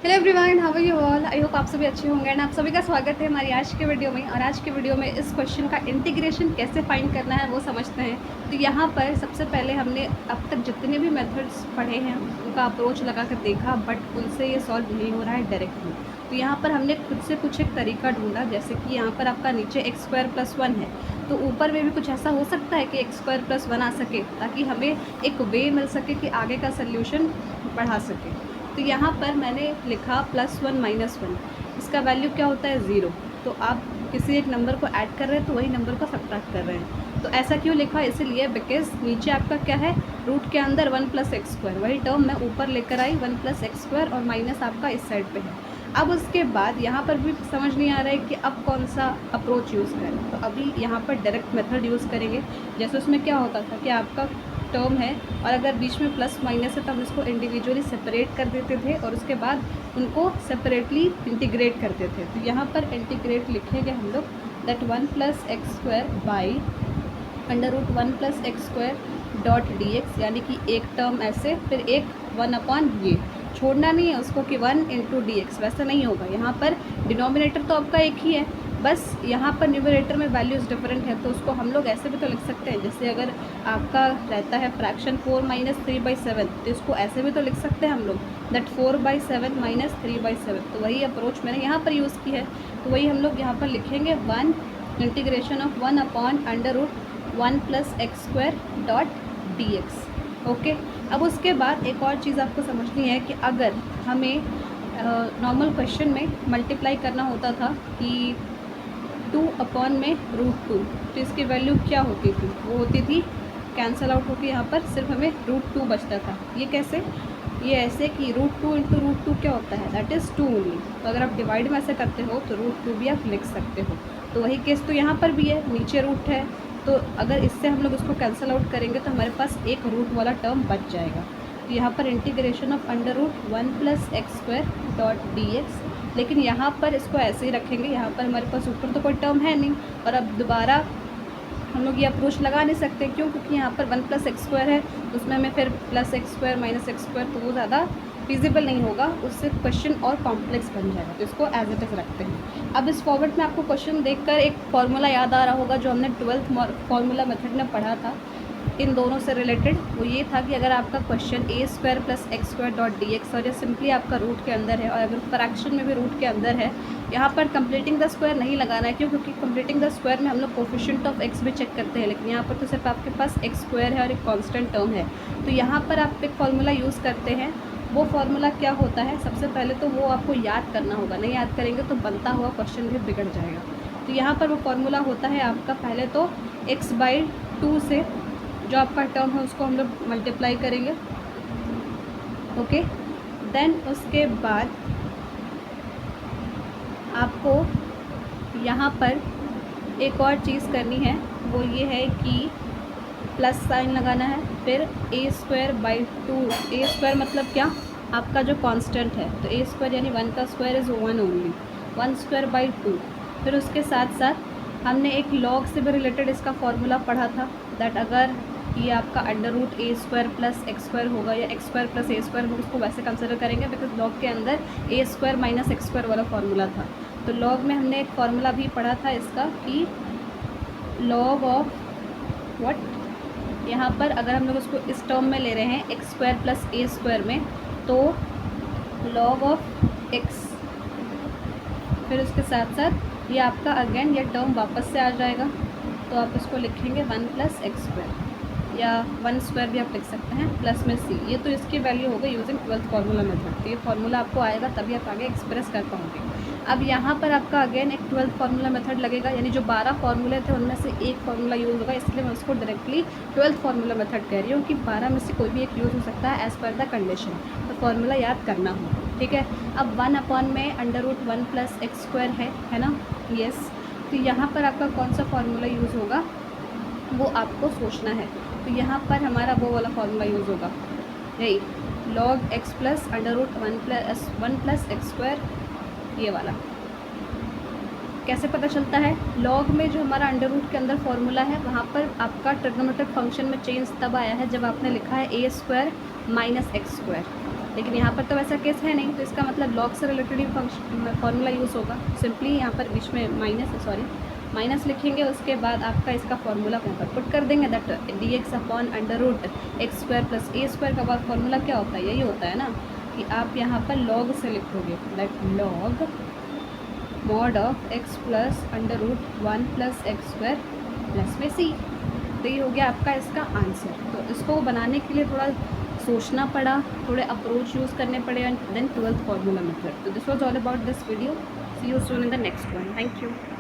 Hello everyone, how are you all. I hope आप सभी अच्छे होंगे एंड आप सभी का स्वागत है हमारी आज के वीडियो में। और आज के वीडियो में इस क्वेश्चन का इंटीग्रेशन कैसे फाइंड करना है वो समझते हैं। तो यहाँ पर सबसे पहले हमने अब तक जितने भी मेथड्स पढ़े हैं उनका अप्रोच लगा कर देखा, बट उनसे ये सॉल्व नहीं हो रहा है डायरेक्टली। तो यहाँ पर हमने खुद से कुछ एक तरीका ढूंढा, जैसे कि यहाँ पर आपका नीचे x² + 1 है, तो ऊपर में भी कुछ ऐसा हो सकता है कि x² + 1 आ सके, ताकि हमें एक वे मिल सके कि आगे का सोल्यूशन बढ़ा सके। तो यहाँ पर मैंने लिखा +1 - 1, इसका वैल्यू क्या होता है 0। तो आप किसी एक नंबर को ऐड कर रहे हैं तो वही नंबर को सब्ट्रैक्ट कर रहे हैं। तो ऐसा क्यों लिखा, इसीलिए बिकॉज नीचे आपका क्या है, रूट के अंदर 1 + x², वही टर्म मैं ऊपर लेकर आई 1 + x² और माइनस आपका इस साइड पे है। अब उसके बाद यहाँ पर भी समझ नहीं आ रहा है कि अब कौन सा अप्रोच यूज़ करें। तो अभी यहाँ पर डायरेक्ट मेथड यूज़ करेंगे। जैसे उसमें क्या होता था कि आपका टर्म है और अगर बीच में प्लस माइनस है तो हम इसको इंडिविजुअली सेपरेट कर देते थे और उसके बाद उनको सेपरेटली इंटीग्रेट करते थे। तो यहाँ पर इंटीग्रेट लिखेंगे हम लोग that 1 + x² by √1 + x² dot dx, यानी कि एक टर्म ऐसे, फिर एक 1 ये छोड़ना नहीं है उसको कि 1 × dx, वैसा नहीं होगा। यहाँ पर डिनोमिनेटर तो आपका एक ही है, बस यहाँ पर न्यूमरेटर में वैल्यूज़ डिफरेंट है। तो उसको हम लोग ऐसे भी तो लिख सकते हैं, जैसे अगर आपका रहता है फ्रैक्शन 4 - 3/7, तो इसको ऐसे भी तो लिख सकते हैं हम लोग दैट 4/7 - 3/7। तो वही अप्रोच मैंने यहाँ पर यूज़ की है। तो वही हम लोग यहाँ पर लिखेंगे 1 ∫ 1/√1 + x² डॉट dx। ओके। अब उसके बाद एक और चीज़ आपको समझनी है कि अगर हमें नॉर्मल क्वेश्चन में मल्टीप्लाई करना होता था कि 2/√2, तो इसकी वैल्यू क्या होती थी, वो होती थी कैंसल आउट होकर यहाँ पर सिर्फ हमें √2 बचता था। ये कैसे, ये ऐसे कि √2 × √2 क्या होता है, दैट इज़ 2 ओनली। तो अगर आप डिवाइड में ऐसे करते हो तो √2 भी आप लिख सकते हो। तो वही केस तो यहाँ पर भी है, नीचे रूट है, तो अगर इससे हम लोग उसको कैंसिल आउट करेंगे तो हमारे पास एक रूट वाला टर्म बच जाएगा। तो यहाँ पर integration of √1 + x² dot dx, लेकिन यहाँ पर इसको ऐसे ही रखेंगे। यहाँ पर हमारे पास ऊपर तो कोई टर्म है नहीं, और अब दोबारा हम लोग ये अप्रोच लगा नहीं सकते। क्यों? क्योंकि यहाँ पर 1 + x² है, उसमें हमें फिर +x² - x², तो वो ज़्यादा फिजिबल नहीं होगा, उससे क्वेश्चन और कॉम्प्लेक्स बन जाएगा। तो इसको एज इट इज़ रखते हैं। अब इस फॉर्मेट में आपको क्वेश्चन देखकर एक फार्मूला याद आ रहा होगा जो हमने 12th फार्मूला मेथड में पढ़ा था इन दोनों से रिलेटेड। वो ये था कि अगर आपका question a² + x² dot dx, और ये सिंपली आपका रूट के अंदर है, और अगर फ्रैक्शन में भी रूट के अंदर है, यहाँ पर कंप्लीटिंग द स्क्वायर नहीं लगाना है। क्यों? क्योंकि कंप्लीटिंग द स्क्वायर में हम लोग कोफिशिएंट ऑफ x भी चेक करते हैं, लेकिन यहाँ पर तो सिर्फ आपके पास x² है और एक कांस्टेंट टर्म है। तो यहाँ पर आप एक फार्मूला यूज़ करते हैं। वो फार्मूला क्या होता है, सबसे पहले तो वो आपको याद करना होगा, नहीं याद करेंगे तो बनता हुआ क्वेश्चन भी बिगड़ जाएगा। तो यहाँ पर वो फार्मूला होता है आपका, पहले तो x/2 से जो आपका टर्म है उसको हम लोग मल्टीप्लाई करेंगे। ओके, देन उसके बाद आपको यहाँ पर एक और चीज़ करनी है, वो ये है कि प्लस साइन लगाना है, फिर a²/2। a² मतलब क्या, आपका जो कांस्टेंट है, तो a² यानी 1 का स्क्वायर इज़ 1 ओनली, 1²/2। फिर उसके साथ साथ हमने एक लॉग से भी रिलेटेड इसका फॉर्मूला पढ़ा था, दैट अगर ये आपका √a² + x² होगा या x² + a², हम उसको वैसे कंसिडर करेंगे बिकॉज लॉग के अंदर a² - x² वाला फार्मूला था। तो लॉग में हमने एक फार्मूला भी पढ़ा था इसका कि लॉग ऑफ व्हाट, यहाँ पर अगर हम लोग उसको इस टर्म में ले रहे हैं x² + a² में, तो log ऑफ x, फिर उसके साथ साथ ये आपका अगेन ये टर्म वापस से आ जाएगा, तो आप इसको लिखेंगे 1 + x², या 1² भी आप लिख सकते हैं, प्लस में c। ये तो इसकी वैल्यू होगी यूजिंग 12th फार्मूला मेथड। तो ये फार्मूला आपको आएगा तभी आप आगे एक्सप्रेस कर पाओगे। अब यहाँ पर आपका अगेन एक 12th फार्मूला मेथड लगेगा, यानी जो 12 फार्मूले थे उनमें से एक फार्मूला यूज़ होगा, इसलिए मैं उसको डायरेक्टली 12th फार्मूला मेथड कह रही हूँ कि 12 में से कोई भी एक यूज़ हो सकता है एज़ पर द कंडीशन। तो फार्मूला याद करना हो, ठीक है। अब 1/1 + x² है ना, यस। तो यहाँ पर आपका कौन सा फार्मूला यूज़ होगा वो आपको सोचना है। तो यहाँ पर हमारा वो वाला फार्मूला यूज़ होगा, यही log x + √1 + x², ये वाला। कैसे पता चलता है, लॉग में जो हमारा अंडर रूट के अंदर फार्मूला है वहाँ पर आपका ट्रिग्नोमेट्रिक फंक्शन में चेंज तब आया है जब आपने लिखा है a² - x²। लेकिन यहाँ पर तो वैसा केस है नहीं, तो इसका मतलब लॉग से रिलेटेड ही फार्मूला यूज़ होगा। सिंपली यहाँ पर बीच में माइनस लिखेंगे, उसके बाद आपका इसका फार्मूला वहाँ पर पुट कर देंगे, that dx upon under root x square plus a square का फार्मूला क्या होता है, यही होता है ना कि आप यहाँ पर लॉग से लिखोगे, that log mod of x plus under root 1 plus x square plus में सी। तो ये हो गया आपका इसका आंसर। तो इसको बनाने के लिए थोड़ा सोचना पड़ा, थोड़े अप्रोच यूज़ करने पड़े, and then 12th formula method. तो this was all about this video. See you soon in the next one. Thank you.